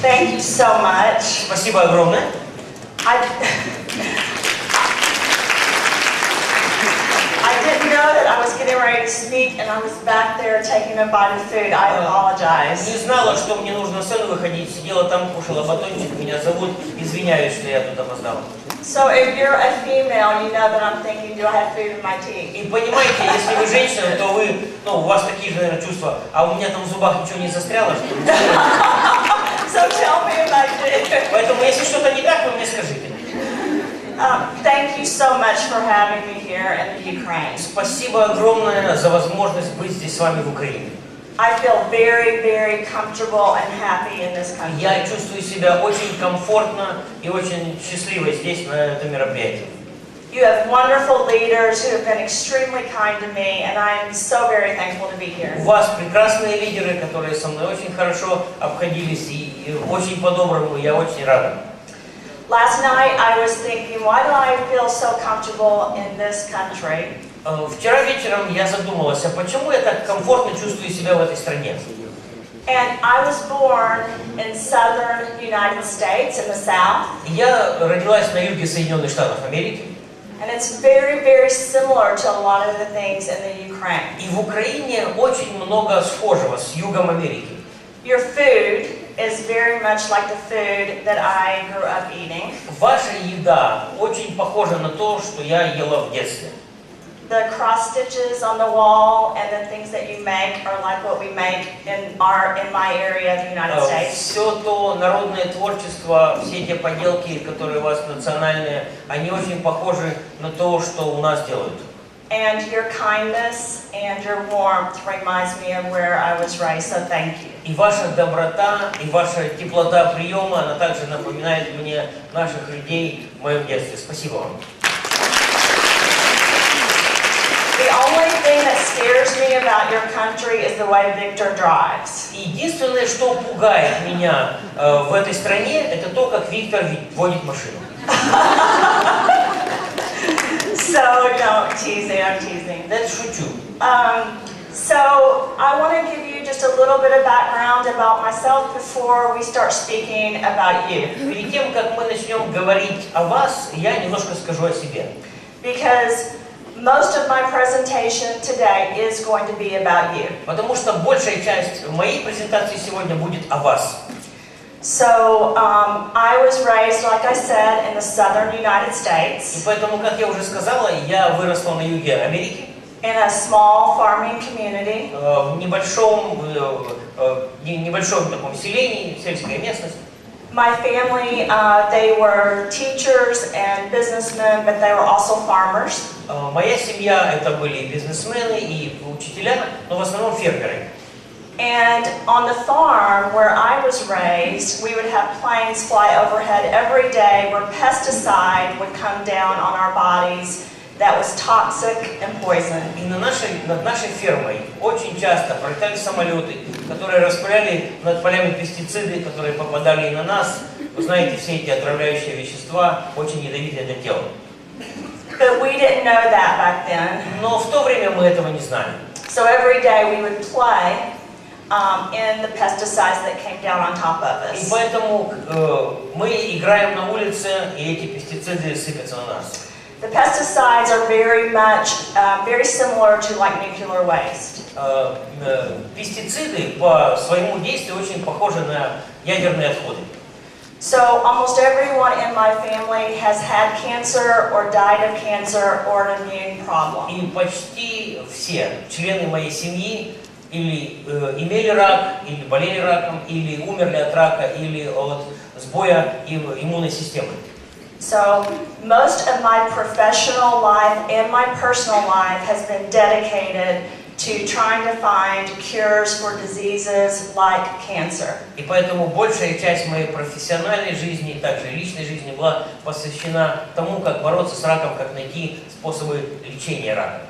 Thank you so much. Спасибо огромное. I didn't know that I was getting ready to speak, and I was back there taking a bite of food. I apologize. Не знала, что мне нужно на сцену выходить, сидела там, кушала батончик, меня зовут, извиняюсь, что я тут опоздала. So if you're a female, you know that I'm thinking, do I have food in my teeth? И понимаете, если вы женщина, то вы, у вас такие же, наверное, чувства, а у меня там в зубах ничего не застряло, что ли? So tell me if I did. Поэтому, если что-то не так, вы мне скажите. Thank you so much for having me here in the Ukraine. Спасибо огромное за возможность быть здесь с вами в Украине. I feel very, very comfortable and happy in this country. Я чувствую себя очень комфортно и очень счастливо здесь, на этом мероприятии. You have wonderful leaders who have been extremely kind to me, and I am so very thankful to be here. У вас прекрасные лидеры, которые со мной очень хорошо обходились и очень по-доброму, я очень рада. Last night I was thinking, why do I feel so comfortable in this country? Вчера вечером я задумалась, а почему я так комфортно чувствую себя в этой стране? And I was born in southern United States, in the South. Я родилась на юге Соединенных Штатов Америки. And it's very, very similar to a lot of the things in the Ukraine. И в Украине очень много схожего с югом Америки. Your food is very much like the food that I grew up eating. Ваша еда очень похожа на то, что я ела в детстве. The cross stitches on the wall and the things that you make are like what we make in my area of the United States. Все то народное творчество, все те поделки, которые у вас национальные, они очень похожи на то, что у нас делают. And your kindness and your warmth reminds me of where I was raised, so thank you. И ваша доброта, и ваша теплота приема, она также напоминает мне наших людей в моем детстве. Спасибо вам. The only thing that scares me about your country is the way Victor drives. Единственное, что пугает меня в этой стране, это то, как Виктор водит машину. So don't tease me, I'm teasing. Это шучу. So I want to give you just a little bit of background about myself before we start speaking about you. Перед тем, как мы начнем говорить о вас, я немножко скажу о себе. Because most of my presentation today is going to be about you. Потому что большая часть моей презентации сегодня будет о вас. So I was raised, like I said, in the southern United States. И поэтому, как я уже сказала, я выросла на юге Америки. In a small farming community. В небольшом таком селении, сельская местность. My family, they were teachers and businessmen, but they were also farmers. Моя семья это были бизнесмены и учителя, но в основном фермеры. And on the farm where I was raised, we would have planes fly overhead every day where pesticide would come down on our bodies that was toxic and poison. И над нашей фермой очень часто пролетали самолеты, которые распыляли над полями пестициды, которые попадали и на нас. Вы знаете, все эти отравляющие вещества очень ядовитые для тела. But we didn't know that back then. Но в то время мы этого не знали. So every day we would play in the pesticides that came down on top of us. И поэтому мы играем на улице, и эти пестициды сыпятся на нас. The pesticides are very much, very similar to like nuclear waste. Пестициды по своему действию очень похожи на ядерные отходы. So almost everyone in my family has had cancer or died of cancer or an immune problem. И почти все члены моей семьи или имели рак, или болели раком, или умерли от рака, или от сбоя иммунной системы. So most of my professional life and my personal life has been dedicated to trying to find cures for diseases like cancer. И поэтому большая часть моей профессиональной жизни, и также личной жизни была посвящена тому, как бороться с раком, как найти способы лечения рака.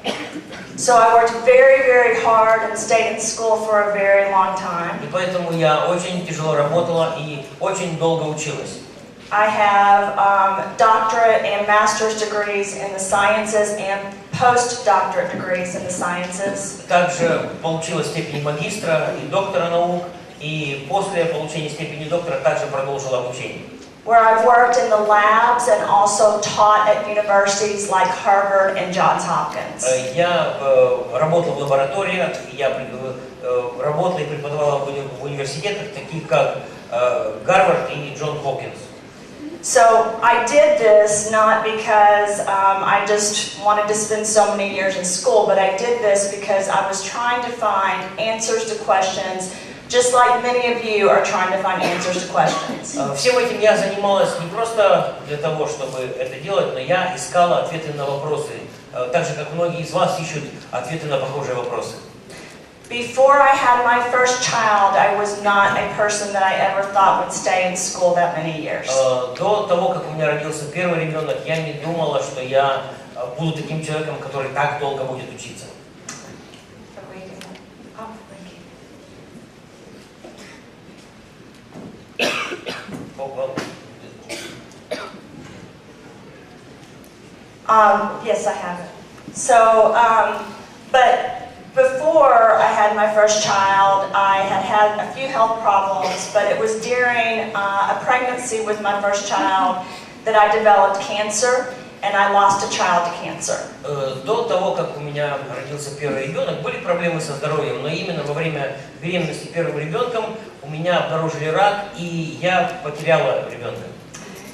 So I worked very, very hard and stayed in school for a very long time. И поэтому я очень тяжело работала и очень долго училась. I have doctorate and master's degrees in the sciences and postdoctorate degrees in the sciences. Также получила степень магистра и доктора наук, И после получения степени доктора также продолжил обучение. Where I've worked in the labs and also taught at universities like Harvard and Johns Hopkins. Я работал в лабораториях, я работал и преподавал в университетах, таких как Гарвард и Джон Хопкинс. So I did this not because I just wanted to spend so many years in school, but I did this because I was trying to find answers to questions, just like many of you are trying to find answers to questions. Всем этим я занималась не просто для того, чтобы это делать, но я искала ответы на вопросы, так же, как многие из вас ищут ответы на похожие вопросы. Before I had my first child, I was not a person that I ever thought would stay in school that many years. До того, как у меня родился первый ребенок, я не думала, что я буду таким человеком, который так долго будет учиться. Yes, I have it. So, but before I had my first child, I had had a few health problems, but it was during a pregnancy with my first child that I developed cancer, and I lost a child to cancer. До того, как у меня родился первый ребенок, были проблемы со здоровьем, но именно во время беременности первым ребенком у меня обнаружили рак, и я потеряла ребенка.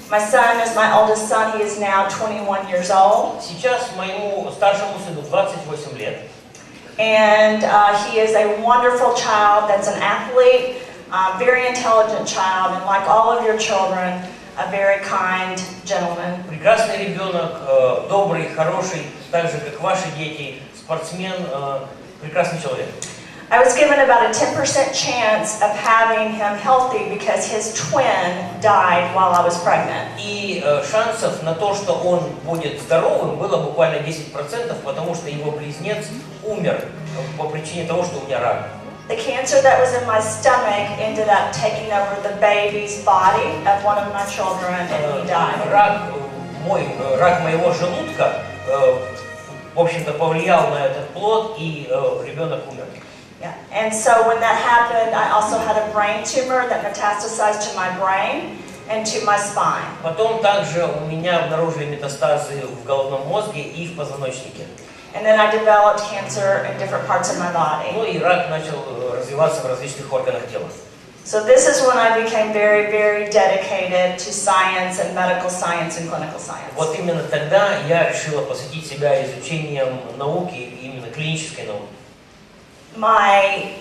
My son is my oldest son. He is now 21 years old. Сейчас моему старшему сыну 28 лет. And he is a wonderful child that's an athlete, very intelligent child, and like all of your children, a very kind gentleman. Прекрасный ребенок, добрый, хороший, так же, как ваши дети, спортсмен, прекрасный человек. I was given about a 10% chance of having him healthy because his twin died while I was pregnant. И шансов на то, что он будет здоровым, было буквально 10%, потому что его близнец умер по причине того, что у меня рак. The cancer that was in my stomach ended up taking over the baby's body of one of my children, and he died. Рак моего желудка, в общем-то, повлиял на этот плод, и ребенок умер. Yeah. And so when that happened, I also had a brain tumor that metastasized to my brain and to my spine. Потом также у меня обнаружили метастазы в головном мозге и в позвоночнике. And then I developed cancer in different parts of my body. Ну и рак начал развиваться в различных органах тела. So this is when I became very, very dedicated to science and medical science and clinical science. Вот именно тогда я решила посвятить себя изучением науки, именно клинической науки. My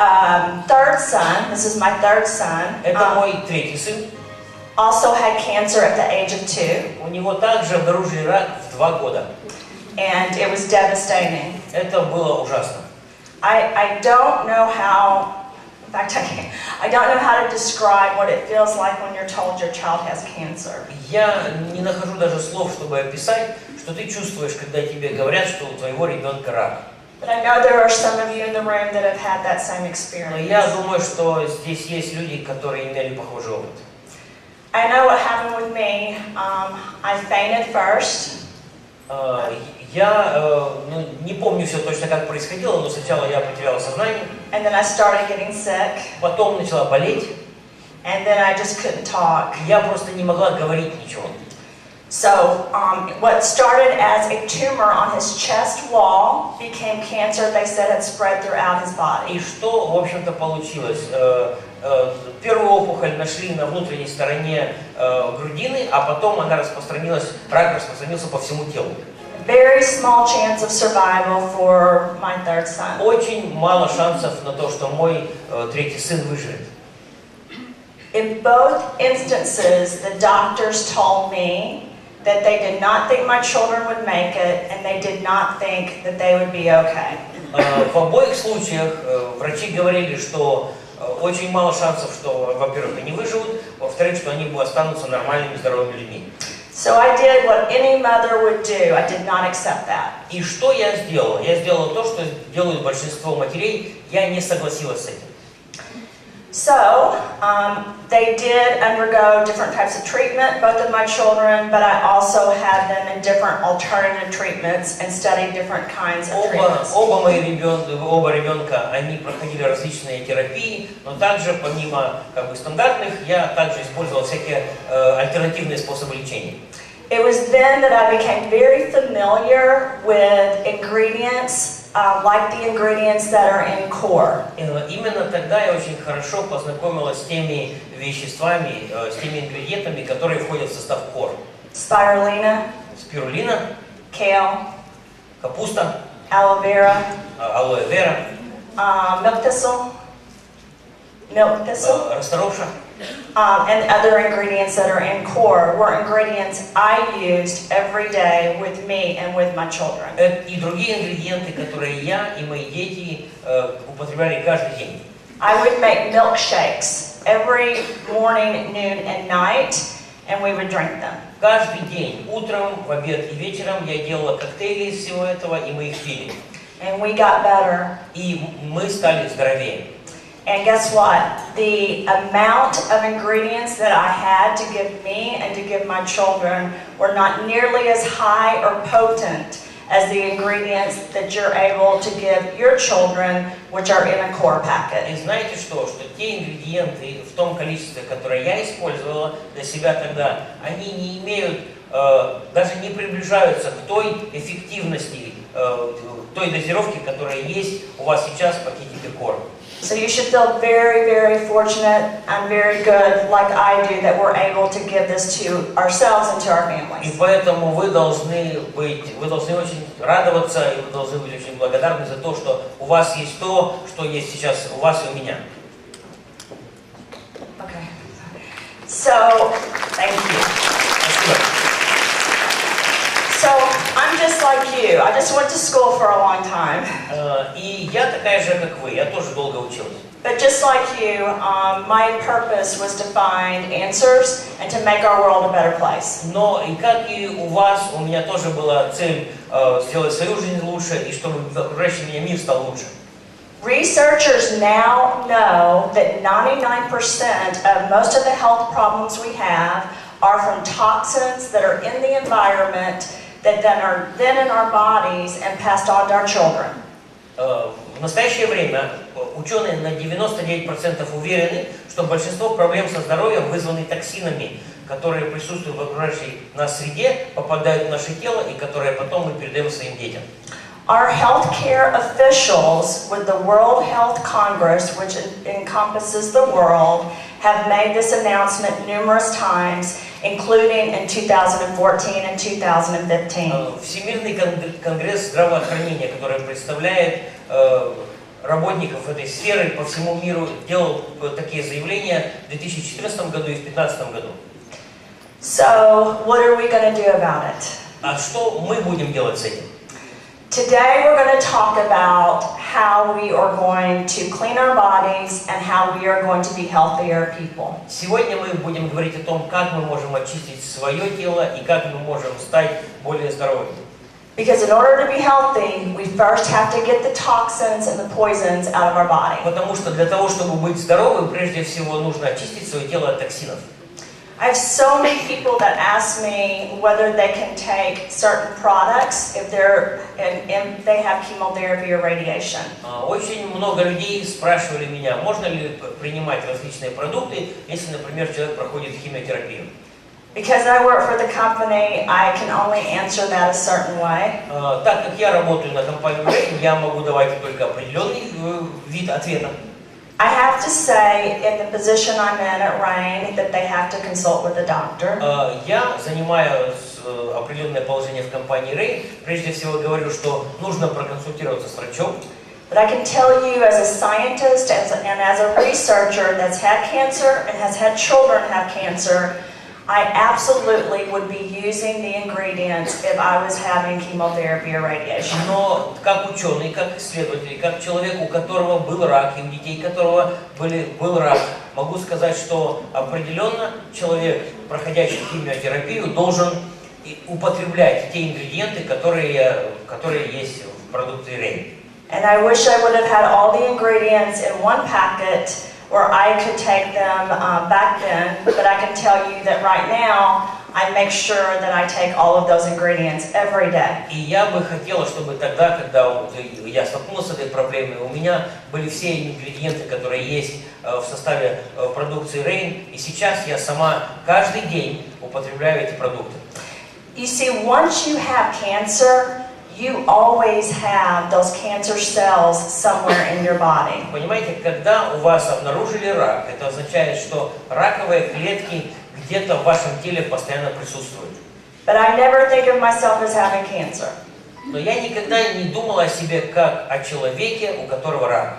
third son, this is my third son, Это мой третий сын. also had cancer at the age of 2. У него также обнаружили рак в 2 года. And it was devastating. Это было ужасно. I don't know how, in fact I don't know how to describe what it feels like when you're told your child has cancer. Я не нахожу даже слов, чтобы описать, что ты чувствуешь, когда тебе говорят, что у твоего ребенка рак. But I know there are some of you in the room that have had that same Но experience. я думаю, что здесь есть люди, которые имели похожий опыт. I know what happened with me. I fainted first. Я не помню все точно, как происходило, но сначала я потеряла сознание. And then I started getting sick. Потом начала болеть. And then I just couldn't talk. Я просто не могла говорить ничего. So what started as a tumor on his chest wall became cancer. They said had spread throughout his body. И что, в общем-то, получилось? Первую опухоль нашли на внутренней стороне грудины, а потом она распространилась, рак распространился по всему телу. Very small chance of survival for my third son. Очень мало шансов на то, что мой третий сын выживет. In both instances, the doctors told me that they did not think my children would make it, and they did not think that they would be okay. В обоих случаях врачи говорили, что очень мало шансов, что, во-первых, они выживут, во-вторых, что они останутся нормальными, здоровыми людьми. So I did what any mother would do. I did not accept that. И что я сделала? Я сделала то, что делают большинство матерей. Я не согласилась с этим. So, they did undergo different types of treatment, both of my children, but I also had them in different alternative treatments and studied different kinds of treatments. Оба ребенка, они проходили различные терапии, но также, помимо стандартных, я также использовал всякие альтернативные способы лечения. It was then that I became very familiar with ingredients, like the ingredients that are in core. Именно тогда я очень хорошо познакомилась с теми веществами, с теми ингредиентами, которые входят в состав core. Спирулина, kale, капуста, aloe vera, milk thistle, расторопша. And other ingredients that are in core were ingredients I used every day with me and with my children. И другие ингредиенты, которые я и мои дети употребляли каждый день. I would make milkshakes every morning, noon, and night, and we would drink them. Каждый день, утром, в обед и вечером я делала коктейли из всего этого, и мы их пили. And we got better. И мы стали здоровее. And guess what? The amount of ingredients that I had to give me and to give my children were not nearly as high or potent as the ingredients that you're able to give your children, which are in a core packet. И знаете что? Что те ингредиенты в том количестве, которое я использовала для себя тогда, они не имеют, даже не приближаются к той эффективности, той дозировке, которая есть у вас сейчас в пакетике core. So you should feel very, very fortunate and very good, like I do, that we're able to give this to ourselves and to our families. И поэтому вы должны очень радоваться, и вы должны быть очень благодарны за то, что у вас есть то, что есть сейчас у вас и у меня. Okay. So, thank you. Спасибо. So, I'm just like you. I just went to school for a long time. И я такая же, как вы. Я тоже долго училась. But just like you, my purpose was to find answers and to make our world a better place. Но и как и у вас, у меня тоже была цель сделать свою жизнь лучше и чтобы окружающий меня мир стал лучше. Researchers now know that 99% of most of the health problems we have are from toxins that are in the environment that then are in our bodies and passed on to our children. В настоящее время ученые на 99% уверены, что большинство проблем со здоровьем вызваны токсинами, которые присутствуют в окружающей нас среде, попадают в наше тело и которые потом мы передаем своим детям. Our healthcare officials with the World Health Congress, which encompasses the world, have made this announcement numerous times, including in 2014 and 2015. Всемирный конгресс здравоохранения, который представляет работников этой сферы по всему миру, делал такие заявления в 2014 году и в 2015 году. So, what are we going to do about it? А что мы будем делать с этим? Today we're going to talk about how we are going to clean our bodies and how we are going to be healthier people. Сегодня мы будем говорить о том, как мы можем очистить свое тело и как мы можем стать более здоровыми. Because in order to be healthy, we first have to get the toxins and the poisons out of our body. Потому что для того, чтобы быть здоровым, прежде всего нужно очистить свое тело от токсинов. I have so many people that ask me whether they can take certain products if they have chemotherapy or radiation. Очень много людей спрашивали меня, можно ли принимать различные продукты, если, например, человек проходит химиотерапию. Because I work for the company, I can only answer that a certain way. Так как я работаю на компанию Rain, я могу давать только определенный вид ответа. I have to say, in the position I'm in at Rain, that they have to consult with a doctor. Я занимаю определенное положение в компании Rain. Прежде всего говорю, что нужно проконсультироваться с врачом. But I can tell you, as a scientist and as a researcher that's had cancer and has had children have cancer, I absolutely would be using the ingredients if I was having chemotherapy or radiation. Но как ученый, как исследователь, как человек, у которого был рак, и у детей которого был рак, могу сказать, что определенно человек, проходящий химиотерапию, должен употреблять те ингредиенты, которые есть в продукте Rain. And I wish I would have had all the ingredients in one packet, or I could take them back then, but I can tell you that right now, I make sure that I take all of those ingredients every day. И я бы хотела, чтобы тогда, когда я столкнулся с этой проблемой, у меня были все ингредиенты, которые есть в составе продукции Rain, и сейчас я сама каждый день употребляю эти продукты. You see, once you have cancer, you always have those cancer cells somewhere in your body. Понимаете, когда у вас обнаружили рак, это означает, что раковые клетки где-то в вашем теле постоянно присутствуют. But I never think of myself as having cancer. Но я никогда не думала о себе как о человеке, у которого рак.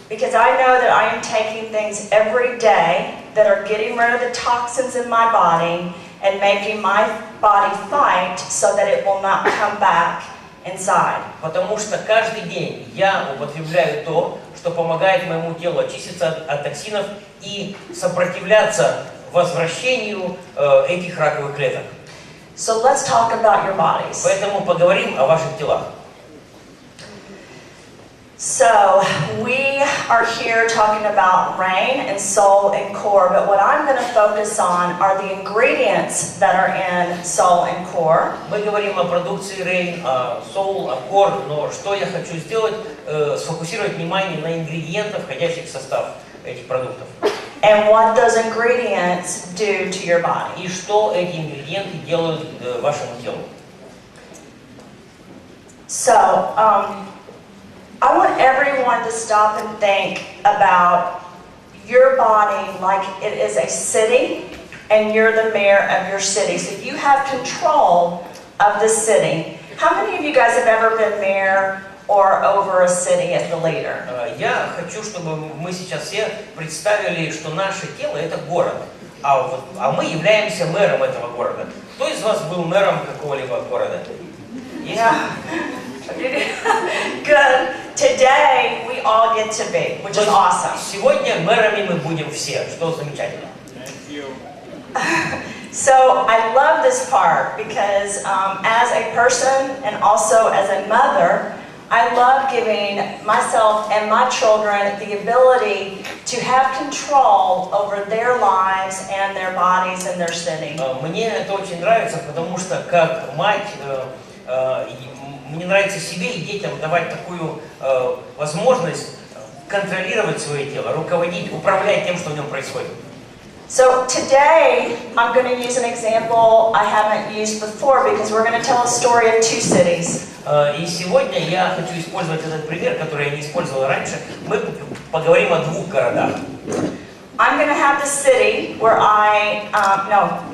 Because I know that I am taking things every day that are getting rid of the toxins in my body and making my body fight so that it will not come back inside. Потому что каждый день я употребляю то, что помогает моему телу очиститься от токсинов и сопротивляться возвращению этих раковых клеток. So let's talk about your bodies. Поэтому поговорим о ваших телах. So we are here talking about rain and soul and core, but what I'm going to focus on are the ingredients that are in soul and core. Мы говорим о продукции Rain, о Soul, о Core, но что я хочу сделать, сфокусировать внимание на ингредиентах, входящих в состав этих продуктов. And what those ingredients do to your body. И что эти ингредиенты делают вашему телу. So, I want everyone to stop and think about your body like it is a city and you're the mayor of your city. So you have control of the city. How many of you guys have ever been mayor or over a city as the leader? Я хочу, чтобы мы сейчас все представили, что наше тело – это город, а мы являемся мэром этого города. Кто из вас был мэром какого-либо города? Yeah. Good. Today we all get to be, which is awesome. Сегодня мэрами мы будем все, что замечательно. So I love this part because as a person and also as a mother, I love giving myself and my children the ability to have control over their lives and their bodies and their city. Мне это очень нравится, потому что как мать мне нравится себе и детям давать такую возможность контролировать свое тело, руководить, управлять тем, что в нем происходит. So today I'm going to use an example I haven't used before because we're going to tell a story of two cities. И сегодня я хочу использовать этот пример, который я не использовал раньше. Мы поговорим о двух городах. I'm going to have the city where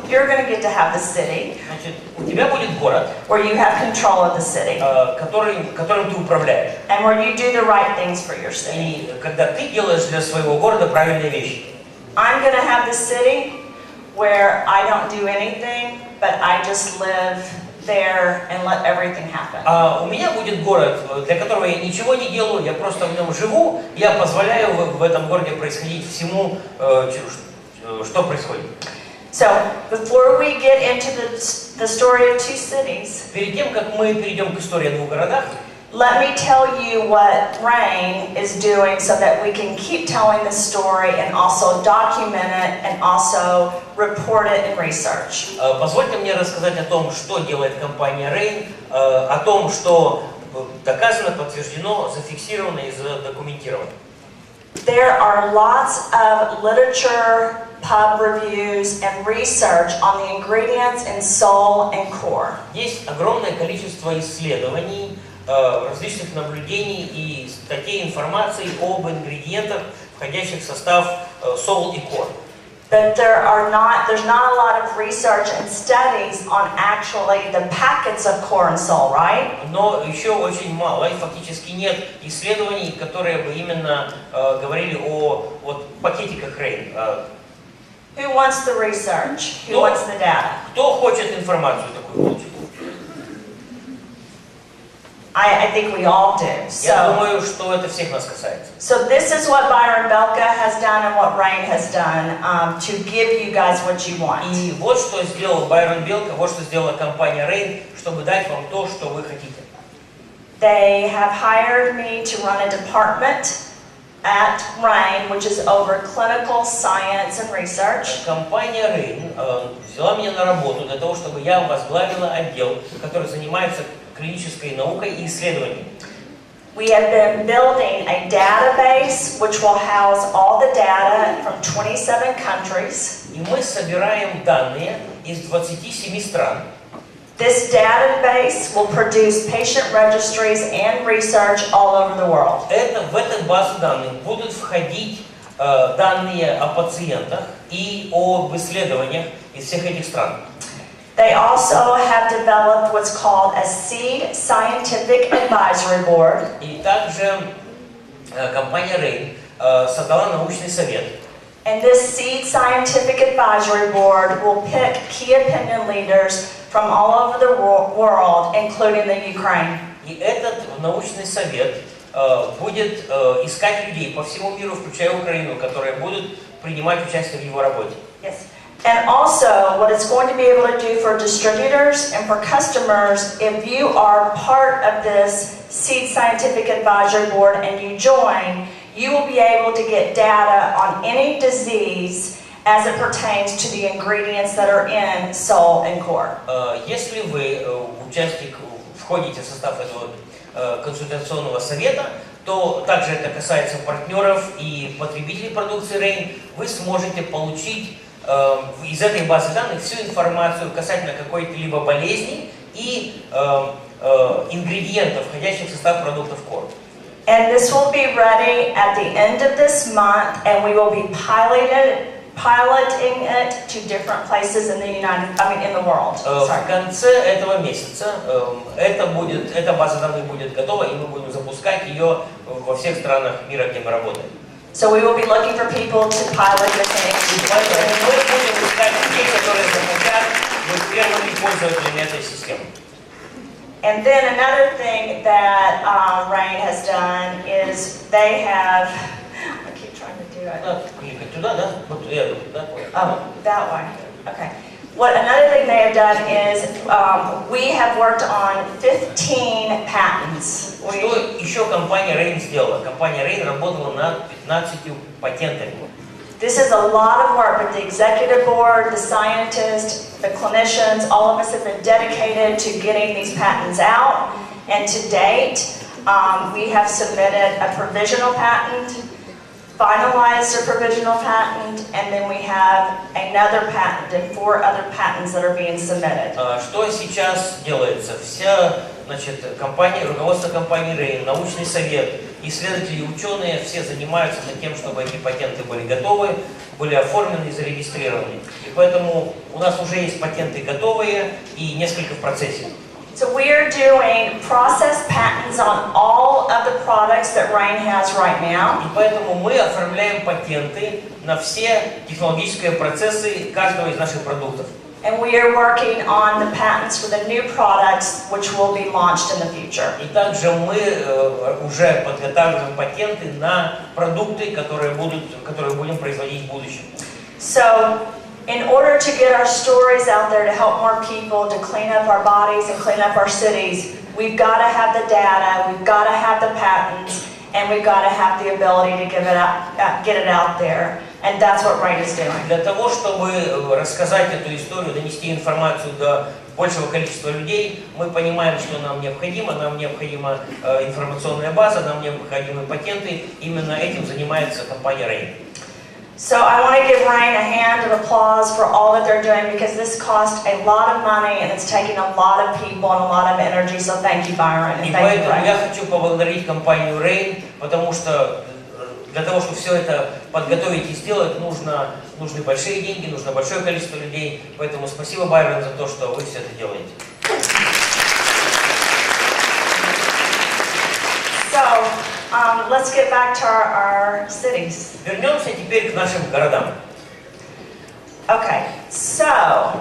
you're going to get to have the city. Значит, у тебя будет город, where you have control of the city. Которым ты управляешь. And where you do the right things for your city. И когда ты делаешь для своего города правильные вещи. I'm going to have the city where I don't do anything, but I just live there and let everything happen. А у меня будет город, для которого я ничего не делаю, я просто в нем живу, я позволяю в этом городе происходить всему, что происходит. So, before we get into the story of two cities, перед тем, как мы перейдем к истории о двух городах, let me tell you what Rain is doing so that we can keep telling the story and also document it and also report it in research. Позвольте мне рассказать о том, что делает компания Rain, о том, что доказано, подтверждено, зафиксировано и задокументировано. There are lots of literature, pub reviews, and research on the ingredients in soul and core. Есть огромное количество исследований, различных наблюдений и статей информации об ингредиентах, входящих в состав Soul и Core. But there's not a lot of research and studies on actually the packets of core and soul, right? Но еще очень мало, и фактически нет исследований, которые бы именно говорили о пакетиках Rain. Who wants the research? Who wants the data? Кто хочет информацию такую получить? I think we all do. Я думаю, что это всех нас касается. So this is what Byron Belka has done and what Rain has done to give you guys what you want. И вот что сделал Байрон Белка, вот что сделала компания Rain, чтобы дать вам то, что вы хотите. They have hired me to run a department at Rain, which is over clinical science and research. Компания Rain взяла меня на работу для того, чтобы я возглавила отдел, который занимается клинической наукой и исследованиями. We have been building a database which will house all the data from 27 countries. И мы собираем данные из 27 стран. This database will produce patient registries and research all over the world. В эту базу данных будут входить данные о пациентах и об исследованиях из всех этих стран. They also have developed what's called a Seed Scientific Advisory Board. И также компания Rain создала научный совет. And this Seed Scientific Advisory Board will pick key opinion leaders from all over the world, including the Ukraine. И этот научный совет будет искать людей по всему миру, включая Украину, которые будут принимать участие в его работе. Yes. And also, what it's going to be able to do for distributors and for customers, if you are part of this Seed Scientific Advisory Board and you join, you will be able to get data on any disease as it pertains to the ingredients that are in Soul and Core. Если вы участник, входите в состав этого консультационного совета, то также это касается партнеров и потребителей продукции Rain, вы сможете получить из этой базы данных всю информацию касательно какой-либо болезни и ингредиентов, входящих в состав продуктов Core. And this will be ready at the end of this month, and we will be piloting it to different places in the world. В конце этого месяца эта база данных будет готова, и мы будем запускать ее во всех странах мира, где мы работаем. So we will be looking for people to pilot this in. Мы будем искать людей, которые захотят быть первыми пользователями этой системы. And then another thing that Rain has done is they have. I keep trying to do it. Кликать туда, да? Вот я тут, да? Oh, that way. Okay. Another thing they have done is we have worked on 15 patents. Что еще компания Rain сделала? Компания Rain работала над 15 патентами. This is a lot of work, but the executive board, the scientists, the clinicians, all of us have been dedicated to getting these patents out. And to date, we have submitted a provisional patent, finalized a provisional patent, and then we have another patent and 4 other patents that are being submitted. Что сейчас делается? Компания, руководство компании Rain, научный совет, исследователи и ученые все занимаются над тем, чтобы эти патенты были готовы, были оформлены и зарегистрированы. И поэтому у нас уже есть патенты готовые и несколько в процессе. So we are doing process patents on all of the products that Rain has right now. И поэтому мы оформляем патенты на все технологические процессы каждого из наших продуктов. And we are working on the patents for the new products which will be launched in the future. И также мы уже подготавливаем патенты на продукты, которые будем производить в будущем. So, in order to get our stories out there to help more people, to clean up our bodies and clean up our cities, we've got to have the data, we've got to have the patents, and we've got to have the ability to get it out there. And that's what Rain is doing. Для того, чтобы рассказать эту историю, донести информацию до большего количества людей, мы понимаем, что нам необходимо информационная база, нам необходимы патенты. Именно этим занимается компания Rain. So I want to give Rain a hand of applause for all that they're doing because this cost a lot of money and it's taking a lot of people and a lot of energy. So thank you, Byron, and И thank you, поэтому Rain. я хочу поблагодарить компанию Rain, потому что для того, чтобы все это подготовить и сделать, нужны большие деньги, нужно большое количество людей. Поэтому спасибо, Байрон, за то, что вы все это делаете. So, let's get back to our cities. Вернемся теперь к нашим городам. Okay, so,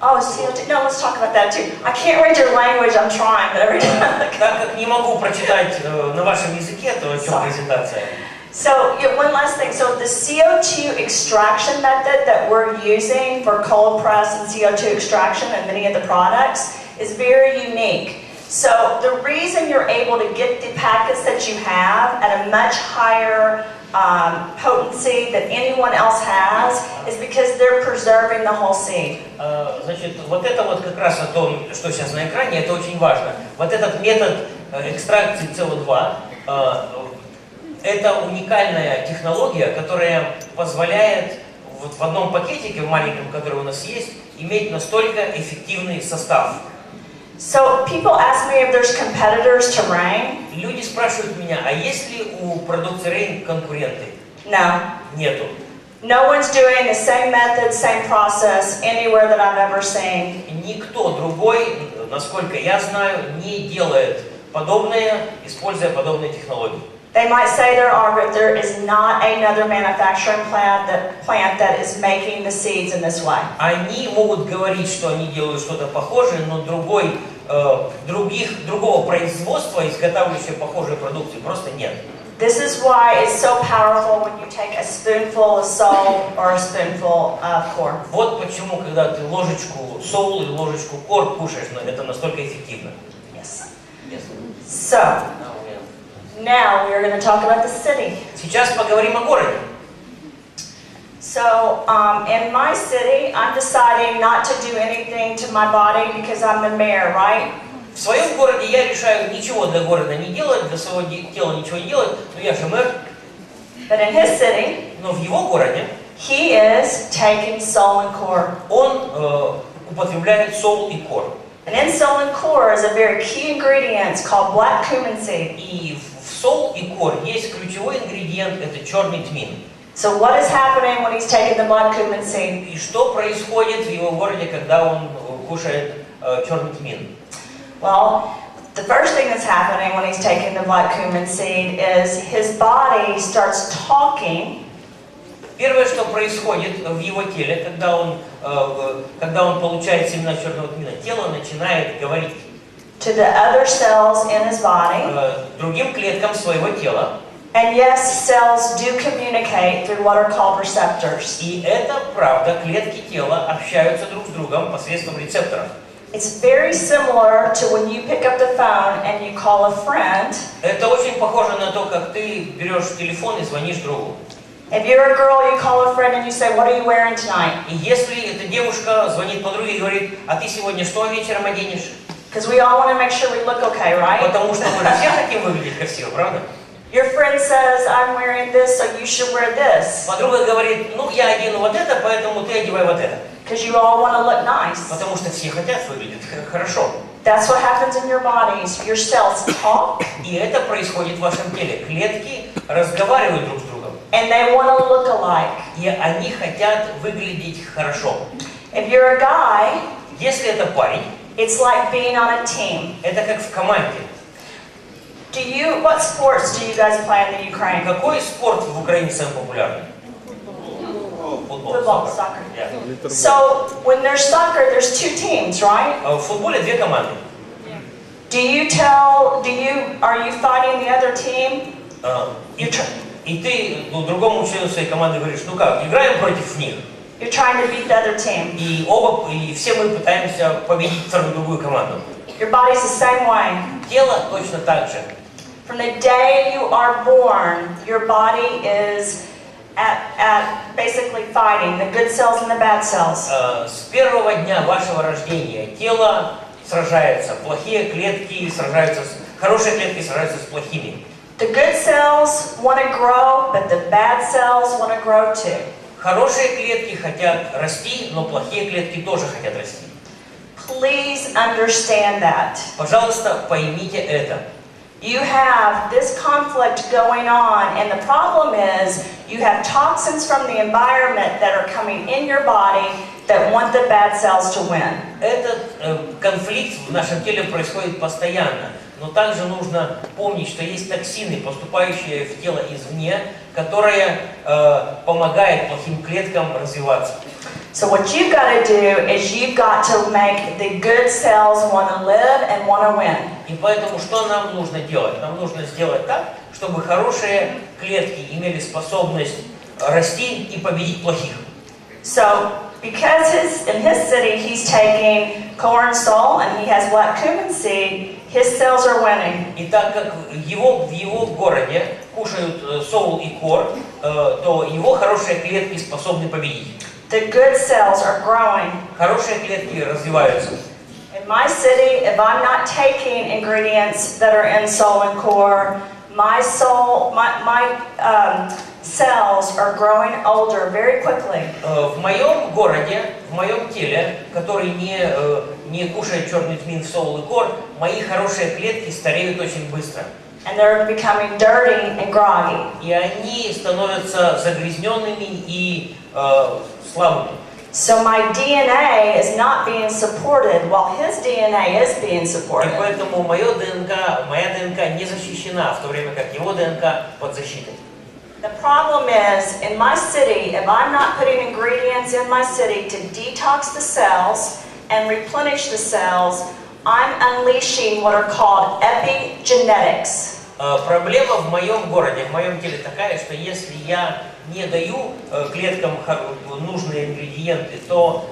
CO2. No, let's talk about that too. I can't read your language, I'm trying, but every time. Так как не могу прочитать на вашем языке, то о чем презентация? So one last thing. So the CO2 extraction method that we're using for cold press and CO2 extraction and many of the products is very unique. So the reason you're able to get the packets that you have at a much higher potency that anyone else has is because they're preserving the whole seed. Значит, вот это вот как раз о том, что сейчас на экране, это очень важно. Вот этот метод экстракции СО2, это уникальная технология, которая позволяет вот в одном пакетике, в маленьком, который у нас есть, иметь настолько эффективный состав. So people ask me if there's competitors to Rain. Люди спрашивают меня, а есть ли у продукции Rain конкуренты? No. Нету. No one's doing the same method, same process anywhere that I've ever seen. Никто другой, насколько я знаю, не делает подобное, используя подобные технологии. They might say there are, but there is not another manufacturing plant that is making the seeds in this way. Они могут говорить, что они делают что-то похожее, но другого производства, изготавливающего похожую продукцию, просто нет. This is why it's so powerful when you take a spoonful of salt or a spoonful of corn. Вот почему, когда ты ложечку соул или ложечку кор кушаешь, это настолько эффективно. Yes. Yes. So, now we are going to talk about the city. Сейчас поговорим о городе. So, in my city, I'm deciding not to do anything to my body because I'm the mayor, right? В своем городе я решаю ничего для города не делать, для своего тела ничего не делать, но я же мэр. But in his city, Но в его городе he is taking soul and core. он употребляет соул и кор. And in soul and core is a very key ingredient called black cumin seed. И в соул и кор есть ключевой ингредиент, это черный тмин. So what is happening when he's taking the black cumin seed? И что происходит в его городе, когда он кушает черный тмин? Well, the first thing that's happening when he's taking the black cumin seed is his body starts talking. Первое, что происходит в его теле, когда он получает семена черного тмина, тело начинает говорить To the other cells in his body. Другим клеткам своего тела. And yes, cells do communicate through what are called receptors. И это правда, клетки тела общаются друг с другом посредством рецепторов. It's very similar to when you pick up the phone and you call a friend. Это очень похоже на то, как ты берешь телефон и звонишь другу. If you're a girl, you call a friend and you say, "What are you wearing tonight?" И если эта девушка звонит подруге и говорит, а ты сегодня что вечером оденешь? Because we all want to make sure we look okay, right? Потому что мы же все хотим выглядеть красиво, правда? Your friend says, "I'm wearing this, so you should wear this." Подруга говорит, ну я одену вот это, поэтому ты одевай вот это. Because you all want to look nice. Потому что все хотят выглядеть хорошо. That's what happens in your bodies. Your cells talk. И это происходит в вашем теле. Клетки разговаривают друг с другом. And they want to look alike. И они хотят выглядеть хорошо. If you're a guy, если это парень, it's like being on a team. Это как в команде. What sports do you guys play in the Ukraine? Какой спорт в Украине самый популярный? Football, soccer. Yeah. So when there's soccer, there's two teams, right? В футболе две команды. Are you fighting the other team? И ты другому члену своей команды говоришь, ну как, играем против них. You're trying to beat the other team. И все мы пытаемся победить другую команду. Your body's the same way. Тело точно так же. From the day you are born, your body is at basically fighting the good cells and the bad cells. С первого дня вашего рождения тело сражается, плохие клетки сражаются, хорошие клетки сражаются с плохими. The good cells want to grow, but the bad cells want to grow too. Хорошие клетки хотят расти, но плохие клетки тоже хотят расти. Please understand that. Пожалуйста, поймите это. You have this conflict going on, and the problem is you have toxins from the environment that are coming in your body that want the bad cells to win. Этот конфликт в нашем теле происходит постоянно, но также нужно помнить, что есть токсины, поступающие в тело извне, которые помогают плохим клеткам развиваться. So what you've got to do is you've got to make the good cells want to live and want to win. И поэтому что нам нужно делать? Нам нужно сделать так, чтобы хорошие клетки имели способность расти и победить плохих. So, because in his city he's taking corn sole and he has black cumin seed, his cells are winning. И так как в его городе кушают соул и кор, то его хорошие клетки способны победить. The good cells are growing. Хорошие клетки развиваются. In my city, if I'm not taking ingredients that are in sole and core, my cells are growing older very quickly. В моем городе, в моем теле, который не кушает черный тмин, соул и кор, мои хорошие клетки стареют очень быстро. And they're becoming dirty and groggy. И они становятся загрязненными и слабыми. So my DNA is not being supported while his DNA is being И supported. поэтому моя ДНК не защищена, в то время как его ДНК под защитой. The problem is, in my city, if I'm not putting ingredients in my city to detox the cells and replenish the cells, I'm unleashing what are called epigenetics. Проблема в моем городе, в моем теле такая, что если я не даю клеткам нужные ингредиенты, то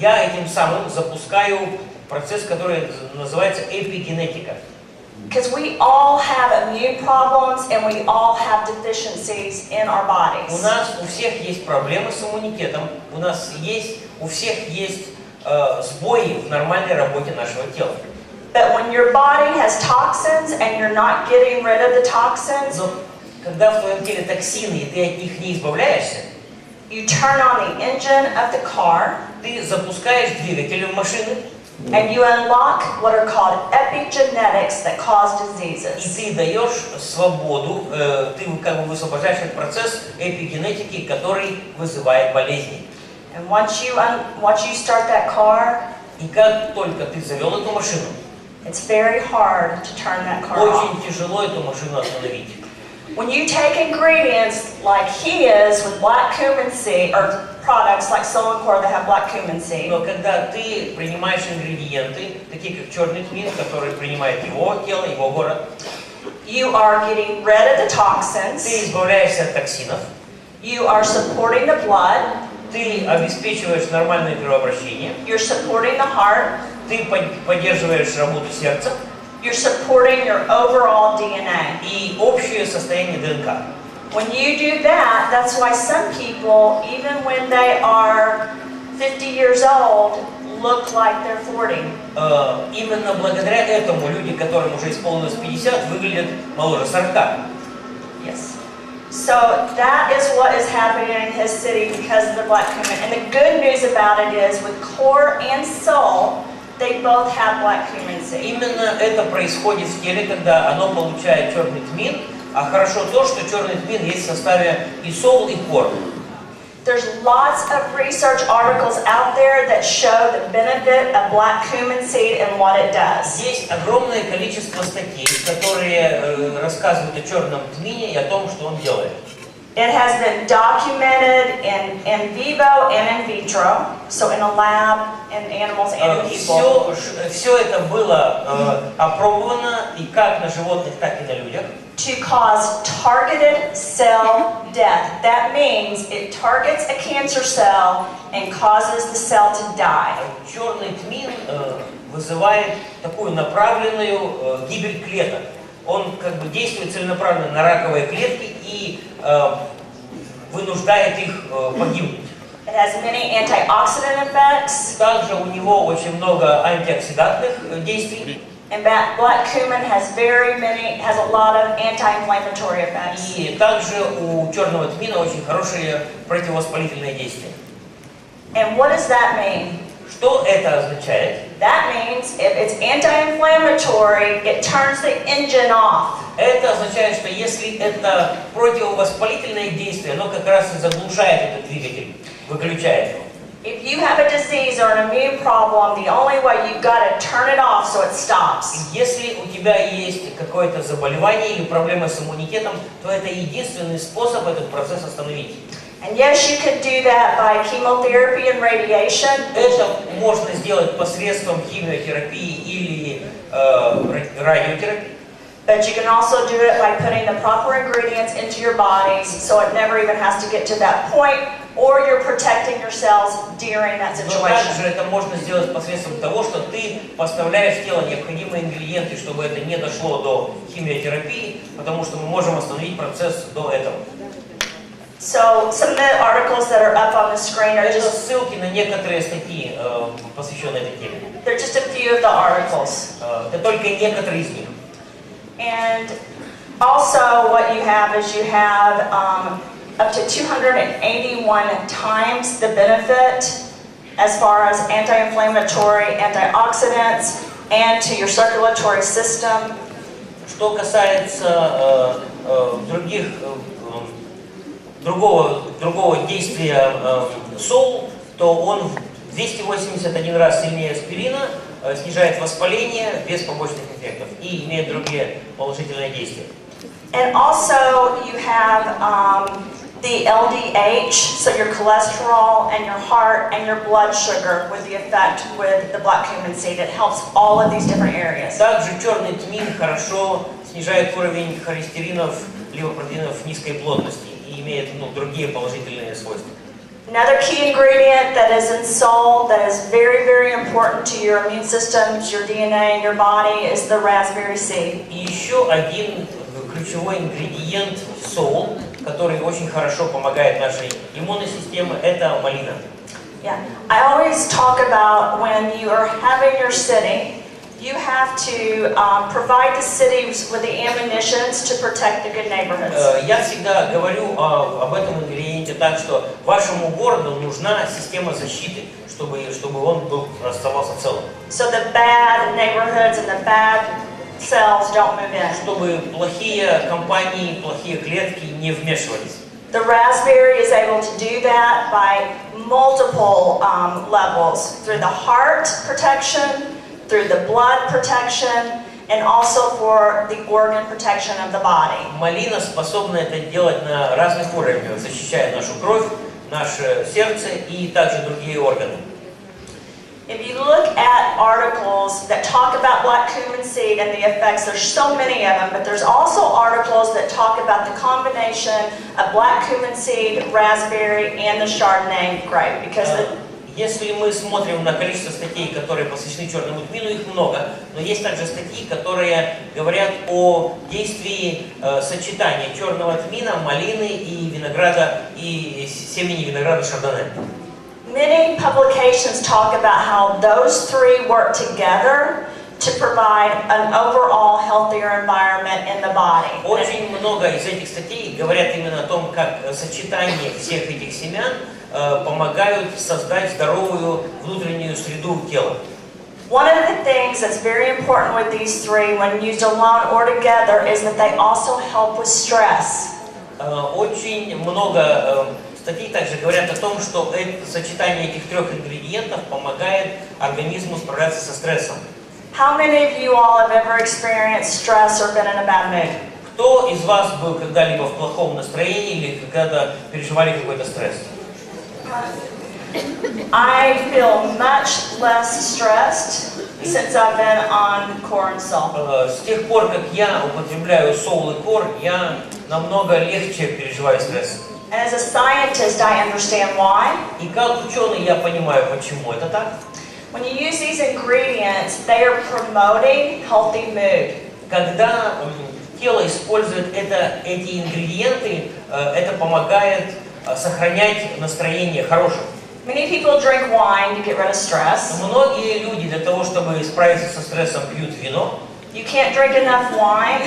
я этим самым запускаю процесс, который называется эпигенетика. Because we all have immune problems and we all have deficiencies in our У bodies. нас у всех есть проблемы с иммунитетом, у всех есть сбои в нормальной работе нашего тела. But when your body has toxins and you're not getting rid of the toxins, Но когда в твоем теле токсины, и ты от них не избавляешься, you turn on the engine of the car ты запускаешь двигатель машины, and you unlock what are called epigenetics that cause и diseases. ты даешь свободу, ты как бы высвобождаешь этот процесс эпигенетики, который вызывает болезни. And once you start that car, И как только ты завел эту машину, it's very hard to turn that car off. очень тяжело эту машину остановить. When you take ingredients like he is with black cumin seed, or products like sole and core that have black cumin seed, Но когда ты принимаешь ингредиенты, такие как черный тмин, который принимает его тело, его город, you are getting rid of the ты toxins, избавляешься от токсинов, you are supporting the blood, ты обеспечиваешь нормальное кровообращение, you're supporting the heart, ты поддерживаешь работу сердца you're supporting your overall DNA. и общее состояние ДНК. When you do that, that's why some people, even when they are 50 years old, look like they're 40. Именно благодаря этому люди, которым уже исполнилось 50, выглядят моложе 40. Yes. So that is what is happening in his city because of the black cumin. And the good news about it is with core and soul, they both have black cumin seed. Именно это происходит в теле, когда оно получает черный тмин, а хорошо то, что черный тмин есть в составе и соул, и кор. There's lots of research articles out there that show the benefit of black cumin seed and what it does. Есть огромное количество статей, которые рассказывают о черном тмине и о том, что он делает. It has been documented in vivo and in vitro, so in a lab, in animals and in people. Все это было опробовано и как на животных, так и на людях. To cause targeted cell death. That means it targets a cancer cell and causes the cell to die. Черный тмин вызывает такую направленную гибель клеток. Он как бы действует целенаправленно на раковые клетки и вынуждает их погибнуть. It has many antioxidant effects. Также у него очень много антиоксидантных действий. And black cumin has a lot of anti-inflammatory effects. И также у черного тмина очень хорошие противовоспалительные действия. And what does that mean? Что это означает? That means if it's anti-inflammatory, it turns the engine off. Это означает, что если это противовоспалительное действие, оно как раз и заглушает этот двигатель, выключает его. If you have a disease or an immune problem, the only way you've got to turn it off so it stops. Если у тебя есть какое-то заболевание или проблема с иммунитетом, то это единственный способ этот процесс остановить. And yes, you could do that by chemotherapy and radiation. Это можно сделать посредством химиотерапии или радиотерапии. But you can also do it by putting the proper ingredients into your bodies so it never even has to get to that point, or you're protecting your cells during that Но situation. также это можно сделать посредством того, что ты поставляешь в тело необходимые ингредиенты, чтобы это не дошло до химиотерапии, потому что мы можем остановить процесс до этого. So some of the articles that are up on the screen are Это just, ссылки на некоторые статьи, посвященные этой теме. they're just a few of the articles. Это только некоторые из них. And also what you have is you have up to 281 times the benefit as far as anti-inflammatory, antioxidants, and to your circulatory system. Что касается другого действия сол, то он в 281 раз сильнее аспирина, снижает воспаление без побочных эффектов и имеет другие положительные действия. And also you have the LDH, so your cholesterol and your heart and your blood sugar with the effect with the black cumin seed. It helps all of these different areas. Также черный тмин хорошо снижает уровень холестеринов, липопротеинов низкой плотности и имеет другие положительные свойства. Another key ingredient that is in salt that is very, very important to your immune systems, your DNA, and your body is the raspberry seed. И еще один ключевой ингредиент сол, который очень хорошо помогает нашей иммунной системе, это малина. Yeah, I always talk about when you are having your sitting, you have to provide the cities with the ammunitions to protect the good neighborhoods. Я всегда говорю об этом ингредиенте так, что вашему городу нужна система защиты, чтобы он оставался целым. So the bad neighborhoods and the bad cells don't move in. Чтобы плохие компании, плохие клетки не вмешивались. The raspberry is able to do that by multiple levels, through the heart protection, through the blood protection, and also for the organ protection of the body. Малина способна это делать на разных уровнях, защищая нашу кровь, наше сердце и также другие органы. If you look at articles that talk about black cumin seed and the effects, there's so many of them, but there's also articles that talk about the combination of black cumin seed, raspberry, and the Chardonnay grape, because Если мы смотрим на количество статей, которые посвящены черному тмину, их много, но есть также статьи, которые говорят о действии сочетания черного тмина, малины и винограда, и семени винограда шардоне. Many publications talk about how those three work together to provide an overall healthier environment in the body. Очень много из этих статей говорят именно о том, как сочетание всех этих семян помогают создать здоровую внутреннюю среду тела. One of the things that's very important with these three, when used alone or together, is that they also help with stress. Очень много статей также говорят о том, что сочетание этих трех ингредиентов помогает организму справляться со стрессом. How many of you all have ever experienced stress or been in a bad mood? Кто из вас был когда-либо в плохом настроении или когда-то переживали какой-то стресс? I feel much less stressed since I've been on corn salt. С тех пор, как я употребляю сол и кор, я намного легче переживаю стресс. And as a scientist, I understand why. И как ученый я понимаю, почему это так. When you use these ingredients, they are promoting healthy mood. Когда тело использует эти ингредиенты, это помогает сохранять настроение хорошим. Many people drink wine to get rid of stress. Многие люди для того, чтобы справиться со стрессом, пьют вино. You can't drink enough wine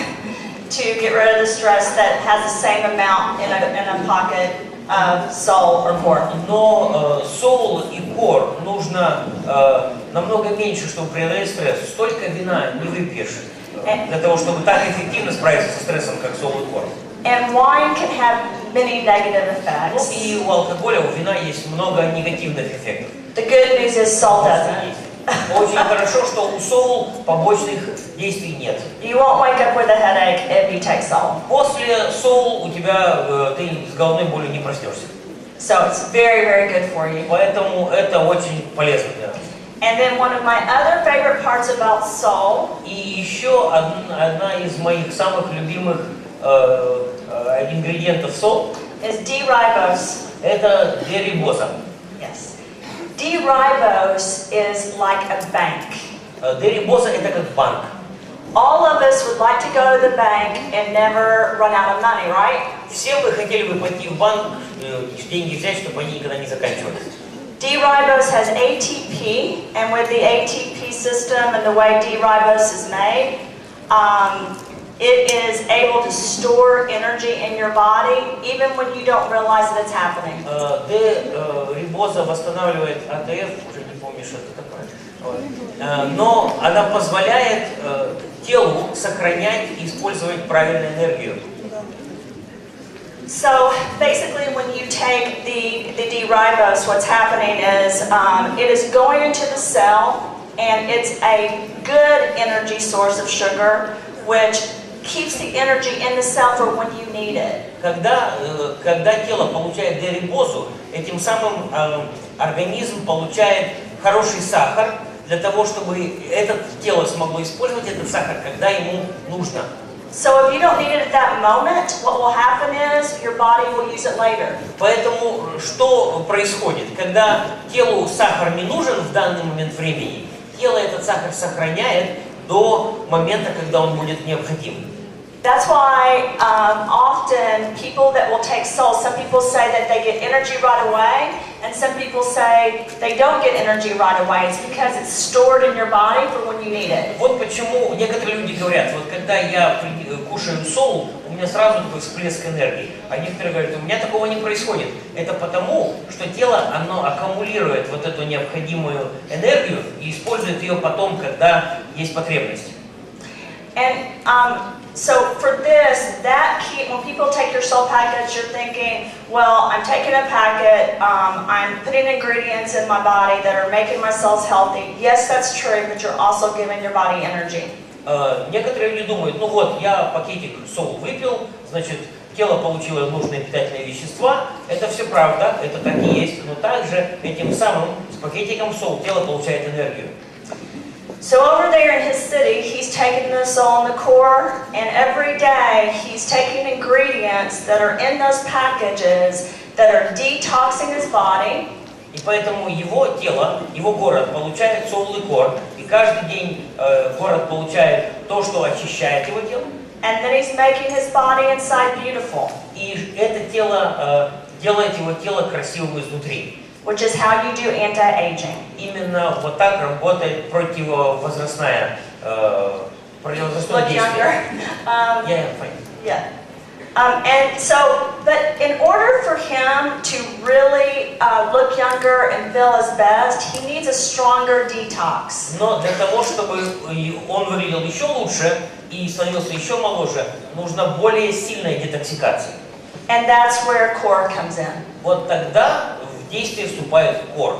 to get rid of the stress that has the same amount in a pocket of salt or corn. Но сол и кор нужно намного меньше, чтобы преодолеть стресс. Столько вина не выпьешь для того, чтобы так эффективно справиться со стрессом, как сол и кор. And wine can have many negative effects. И у алкоголя, у вина есть много негативных эффектов. The good news is salt doesn't. Очень хорошо, что у сол побочных действий нет. You won't wake up with a headache if you take salt. После сол у тебя ты с головной болью не проснешься. So it's very, very good for you. Поэтому это очень полезно для нас. And then one of my other favorite parts about soul. И еще одна из моих самых любимых ингредиентов soul Is D-ribose. Это D-рибоза. Yes. D-ribose is like a bank. D-рибоза это как банк. All of us would like to go to the bank and never run out of money, right? Все вы хотели бы пойти в банк, деньги взять, чтобы они никогда не заканчивались. D-ribose has ATP, and with the ATP system and the way D-ribose is made, it is able to store energy in your body even when you don't realize that it's happening. D-рибоза восстанавливает АТФ, уже не помню, что это такое. Но она позволяет телу сохранять и использовать правильную энергию. So basically when you take the D-ribose, what's happening is it is going into the cell, and it's a good energy source of sugar, which keeps the energy in the cell for when you need it. Когда тело получает D-рибозу, этим самым организм получает хороший сахар, для того, чтобы это тело смогло использовать этот сахар, когда ему нужно. So if you don't need it at that moment, what will happen is your body will use it later. Поэтому что происходит? Когда телу сахар не нужен в данный момент времени, тело этот сахар сохраняет до момента, когда он будет необходим. That's why often people that will take soul, some people say that they get energy right away, and some people say they don't get energy right away. It's because it's stored in your body for when you need it. Вот почему некоторые люди говорят, вот когда я кушаю соул, у меня сразу такой всплеск энергии. А некоторые говорят, у меня такого не происходит. Это потому, что тело, оно аккумулирует вот эту необходимую энергию и использует ее потом, когда есть потребность. And so for this, when people take your soul package, you're thinking, well, I'm taking a packet, I'm putting ingredients in my body that are making my cells healthy. Yes, that's true, but you're also giving your body energy. Некоторые люди думают, ну вот, я пакетик соул выпил, значит, тело получило нужные питательные вещества. Это все правда, это так и есть, но также этим самым, с пакетиком соул, тело получает энергию. So over there in his city, he's taking the soul and the core, and every day he's taking ingredients that are in those packages that are detoxing his body. И поэтому его тело, его город получает соул и кор, и каждый день город получает то, что очищает его тело. And then he's making his body inside beautiful. И это тело делает его тело красивым изнутри. Which is how you do anti-aging. Именно вот так работает противовозрастное действие. Yeah. And so, but in order for him to really look younger and feel his best, he needs a stronger detox. Но для того, чтобы он выглядел еще лучше и становился еще моложе, нужна более сильная детоксикация. And that's where core comes in. Вот тогда в действие вступает кор.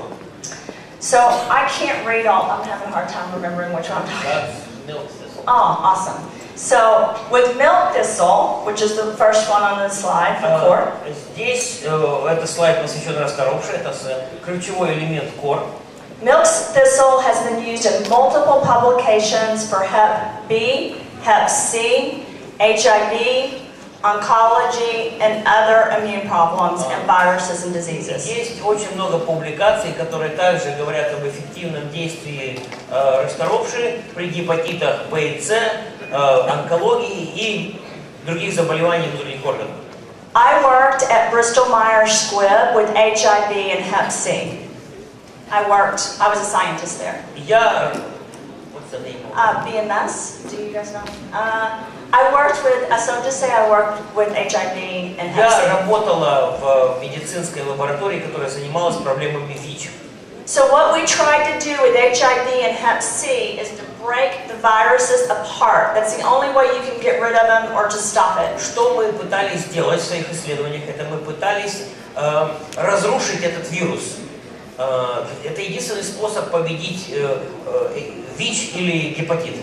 So I can't read all. I'm having a hard time remembering which one I'm talking about. Milk thistle. Oh, awesome. So with milk thistle, which is the first one on the slide for core. Здесь это слайд посвящен расторопше, это ключевой элемент кор. Milk thistle has been used in multiple publications for Hep B, Hep C, HIV, oncology, and other immune problems and viruses and diseases. Есть очень много публикаций, которые также говорят об эффективном действии расторопши при гепатитах Б и С, онкологии и других заболеваний внутренних органов. I worked at Bristol-Myers Squibb with HIV and Hep C. I was a scientist there. What's the name? BMS, do you guys know? I worked with, so just say I worked with HIV and Hep C. Я работала в медицинской лаборатории, которая занималась проблемами ВИЧ. So what we tried to do with HIV and Hep C is to break the viruses apart. That's the only way you can get rid of them or to stop it. Что мы пытались сделать в своих исследованиях, это мы пытались разрушить этот вирус. Это единственный способ победить ВИЧ или гепатит.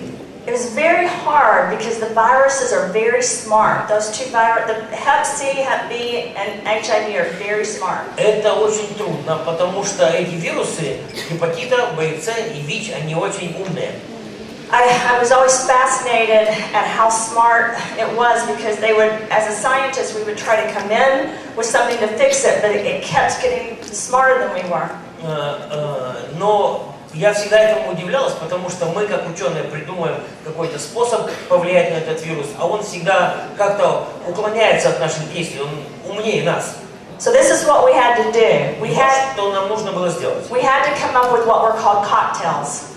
It was very hard because the viruses are very smart. Those two viruses, the Hep C, Hep B, and HIV are very smart. Это очень трудно, потому что эти вирусы гепатита, B, C и ВИЧ, они очень умные. I was always fascinated at how smart it was because they would, as a scientist, we would try to come in with something to fix it, but it kept getting smarter than we were. Но я всегда этому удивлялась, потому что мы, как ученые, придумаем какой-то способ повлиять на этот вирус, а он всегда как-то уклоняется от наших действий, он умнее нас. So this is what we had to do. Что нам нужно было сделать? We had to come up with what were called cocktails.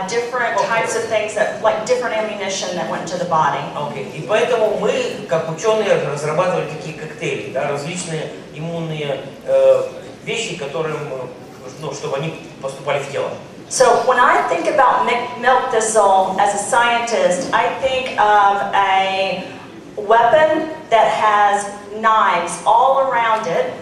Different types of things that, like different ammunition that went into the body. И поэтому мы, как ученые, разрабатывали такие коктейли, да, различные иммунные вещи, которым, чтобы они поступали в тело. So when I think about milk thistle as a scientist, I think of a weapon that has knives all around it.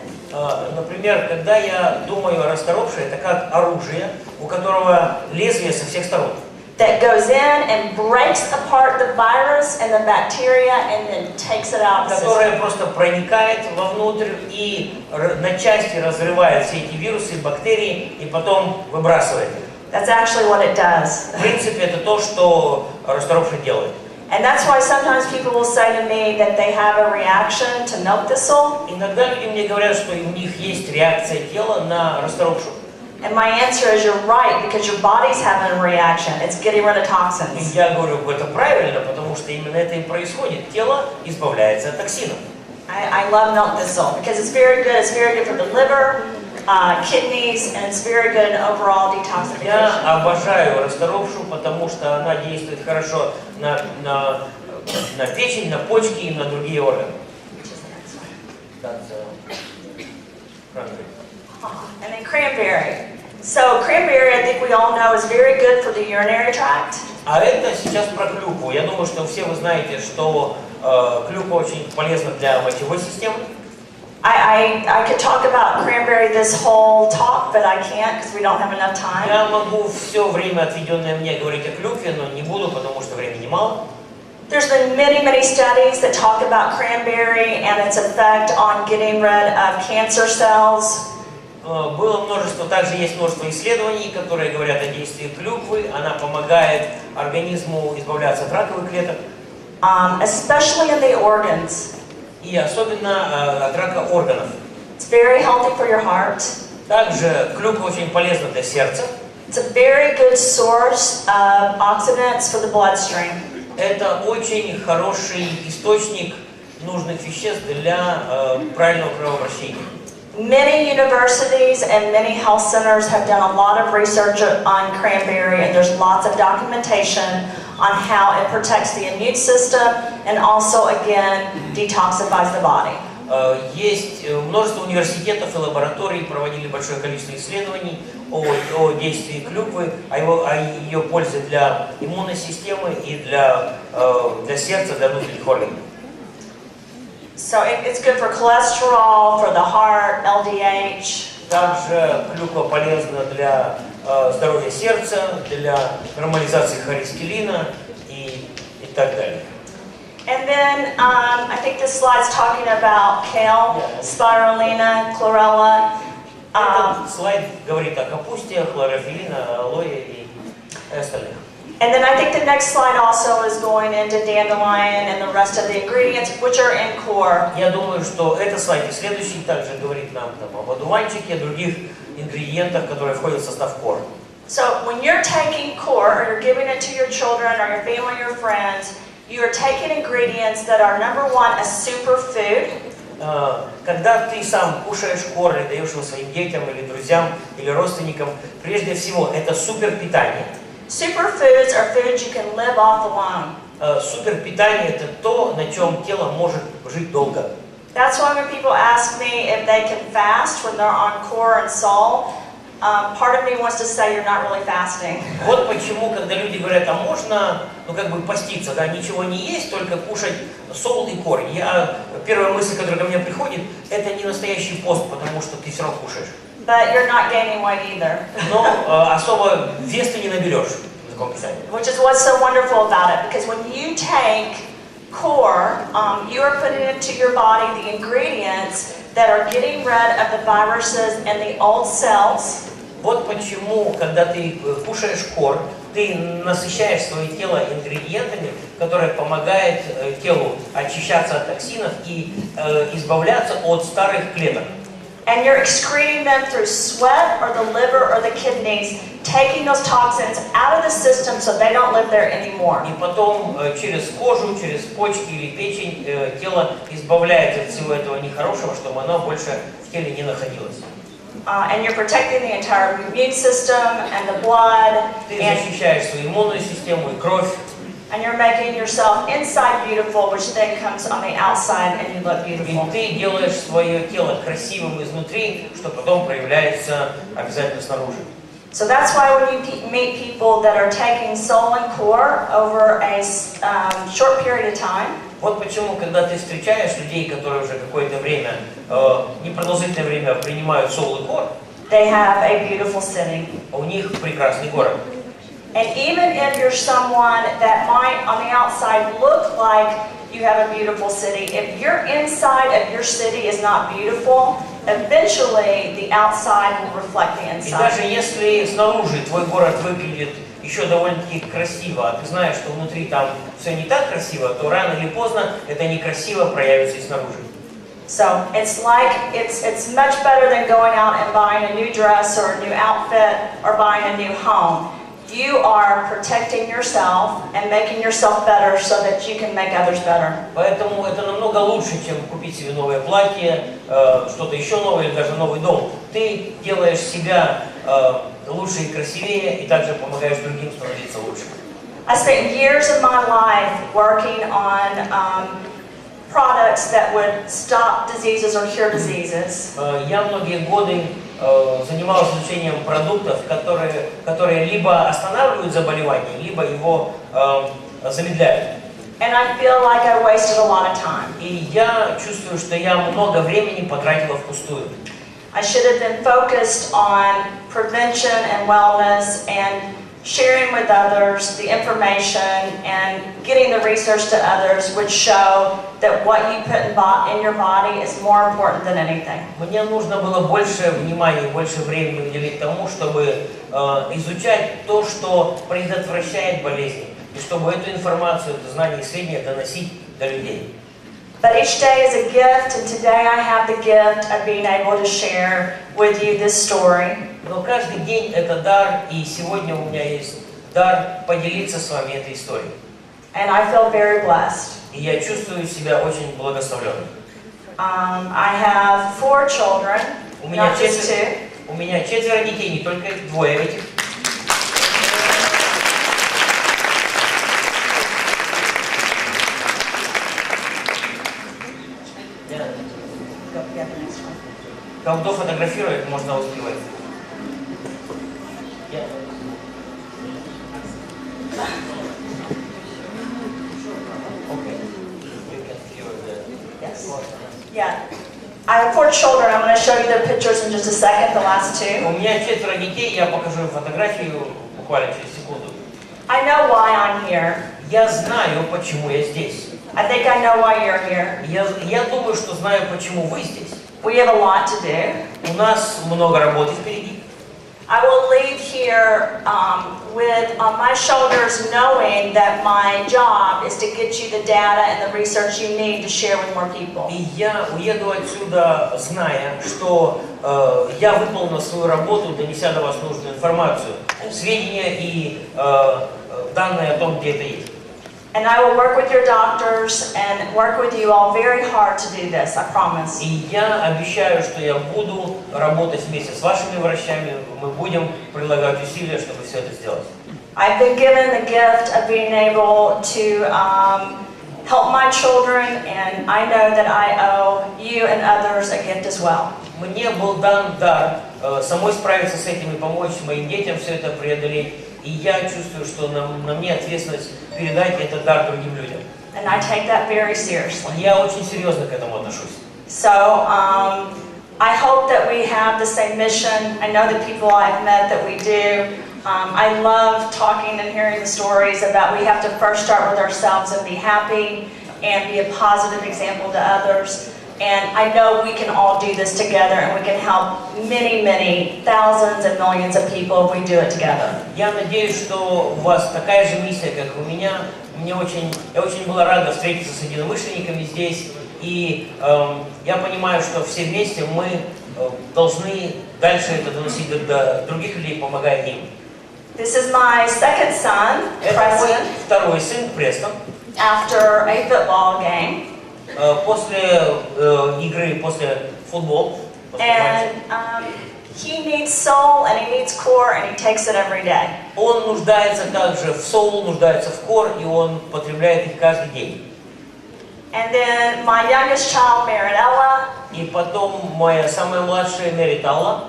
Например, когда я думаю о расторопше, это как оружие, у которого лезвие со всех сторон. That goes in and breaks apart the virus and the bacteria and then takes it out. Которое просто проникает вовнутрь и на части разрывает все эти вирусы, бактерии и потом выбрасывает их. That's actually what it does. В принципе, это то, что расторопша делает. And that's why sometimes people will say to me that they have a reaction to milk thistle. Иногда люди мне говорят, что у них есть реакция тела на расторопшу. And my answer is you're right, because your body's having a reaction. It's getting rid of toxins. Я говорю, это правильно, потому что именно это и происходит. Тело избавляется от токсинов. I love milk thistle because it's very good. It's very good for the liver, kidneys, and it's very good overall detoxification. Я обожаю расторопшу, потому что она действует хорошо на печень, на почки и на другие органы. And then cranberry. So cranberry, I think we all know, is very good for the urinary tract. А это сейчас про клюкву. Я думаю, что все вы знаете, что клюква очень полезна для мочевой системы. I could talk about cranberry this whole talk, but I can't because we don't have enough time. Я могу все время, отведенное мне, говорить о клюкве, но не буду, потому что времени мало. There's been many studies that talk about cranberry and its effect on getting rid of cancer cells. Было множество, также есть множество исследований, которые говорят о действии клюквы. Она помогает организму избавляться от раковых клеток. Especially in the organs. И особенно от рака органов. It's very healthy for your heart. Также клюква очень полезна для сердца. It's a very good source of oxidants for the bloodstream. Это очень хороший источник нужных веществ для правильного кровообращения. Many universities and many health centers have done a lot of research on cranberry, and there's lots of documentation on how it protects the immune system and also, again, detoxifies the body. Есть множество университетов и лабораторий, проводили большое количество исследований о действии клюквы, о ее пользе для иммунной системы и для сердца, для внутренних органов. So it's good for cholesterol, for the heart, LDH. Также клюква полезна для здоровья сердца, для нормализации холестерина и так далее. And then I think this slide's talking about kale, spirulina, chlorella. Этот слайд говорит о капусте, хлорофиллина, алоэ и остальных. And then I think the next slide also is going into dandelion and the rest of the ingredients, which are in core. Я думаю, что этот слайд и следующий также говорит нам об одуванчике, о других ингредиентах, которые входят в состав core. So when you're taking core, or you're giving it to your children or your family or your friends, you are taking ingredients that are, number one, a superfood. Когда ты сам кушаешь кор или даешь его своим детям или друзьям или родственникам, прежде всего это супер питание. Superfoods are foods you can live off alone. Супер питание это то, на чем тело может жить долго. That's why when people ask me if they can fast when they're on core and soul, part of me wants to say you're not really fasting. Вот почему, когда люди говорят, а можно, поститься, да, ничего не есть, только кушать соул и кор. Первая мысль, которая ко мне приходит, это не настоящий пост, потому что ты все равно кушаешь. But you're not gaining weight either. Но особо вес ты не наберешь с таком питании. Which is what's so wonderful about it, because when you take core, you are putting into your body the ingredients that are getting rid of the viruses and the old cells. Вот почему, когда ты кушаешь кор, ты насыщаешь свое тело ингредиентами, которые помогают телу очищаться от токсинов и избавляться от старых клеток. And you're excreting them through sweat or the liver or the kidneys, taking those toxins out of the system so they don't live there anymore. И потом через кожу, через почки или печень тело избавляется от всего этого нехорошего, чтобы оно больше в теле не находилось. And you're protecting the entire immune system and the blood. Ты защищаешь свою иммунную систему и кровь. And you're making yourself inside beautiful, which then comes on the outside and you look beautiful. И ты делаешь свое тело красивым изнутри, что потом проявляется обязательно снаружи. So that's why when you meet people that are taking soul and core over a short period of time, вот почему, когда ты встречаешь людей, которые уже какое-то время, непродолжительное время принимают soul и core, they have a beautiful city. у них прекрасный город. And even if you're someone that might on the outside look like you have a beautiful city, if your inside of your city is not beautiful, eventually the outside will reflect the И inside. даже если снаружи твой город выглядит еще довольно-таки красиво, а ты знаешь, что внутри там все не так красиво, то рано или поздно это некрасиво проявится и снаружи. So it's like it's much better than going out and buying a new dress or a new outfit or buying a new home. You are protecting yourself and making yourself better so that you can make others better. Поэтому это намного лучше, чем купить себе новое платье, что-то еще новое или даже новый дом. Ты делаешь себя лучше и красивее, и также помогаешь другим становиться лучше. I spent years of my life working on products that would stop diseases or cure diseases. Я многие годы занимался изучением продуктов, которые либо останавливают заболевание, либо его замедляют. And I feel like I wasted a lot of time. И я чувствую, что я много времени потратила впустую. I should have been focused on prevention and wellness and sharing with others the information and getting the research to others would show that what you put in your body is more important than anything. Мне нужно было больше внимания, больше времени уделить тому, чтобы изучать то, что предотвращает болезни, и чтобы эту информацию, это знание и сведения доносить до людей. But each day is a gift, and today I have the gift of being able to share with you this story. Но каждый день это дар, и сегодня у меня есть дар поделиться с вами этой историей. And I feel very blessed. И я чувствую себя очень благословленным. I have 4 children, not just 2. У меня 4 детей, не только 2 этих. Кто фотографирует, можно успевать. Yeah. I have 4 children. I'm going to show you their pictures in just a second, the last 2. У меня 4 детей, я покажу им фотографию буквально через секунду. I know why I'm here. Я знаю, почему я здесь. I think I know why you're here. Я думаю, что знаю, почему вы здесь. We have a lot to do. У нас много работы впереди. I will leave here with on my shoulders knowing that my job is to get you the data and the research you need to share with more people. И я уеду отсюда, зная, что я выполнил свою работу, донеся до вас нужную информацию, сведения и данные о том, где это есть. And I will work with your doctors and work with you all very hard to do this, I promise. И я обещаю, что я буду работать вместе с вашими врачами, мы будем прилагать усилия, чтобы все это сделать. I've been given the gift of being able to help my children, and I know that I owe you and others a gift as well. Мне был дан дар самой справиться с этим и помочь моим детям все это преодолеть. И я чувствую, что на мне ответственность передать этот дар другим людям. And I take that very seriously. Я очень серьезно к этому отношусь. So I hope that we have the same mission. I know the people I've met that we do. I love talking and hearing the stories about we have to first start with ourselves and be happy and be a positive example to others. And I know we can all do this together and we can help many, many thousands and millions of people if we do it together. Я надеюсь, что у вас такая же миссия, как у меня. Я очень была рада встретиться с единомышленниками здесь. И я понимаю, что все вместе мы должны дальше это доносить до других людей, помогая им. This is my second son, Preston. Второй сын, Престон. After a football game. После игры, после футбола. And he needs soul and he needs core and he takes it every day. Он нуждается также в soul, нуждается в core, и он потребляет их каждый день. And then my youngest child, Marinella. И потом моя самая младшая Мериталла.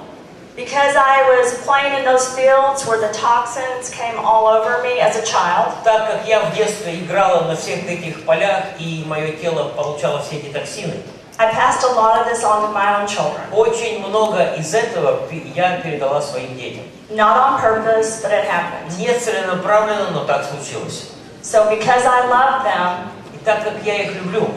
Because I was playing in those fields where the toxins came all over me as a child. Так как я в детстве играла на всех этих полях, и мое тело получало все эти токсины, I passed a lot of this on to my own children. очень много из этого я передала своим детям. Not on purpose, but it happened. Не целенаправленно, но так случилось. So because I love them, и так как я их люблю,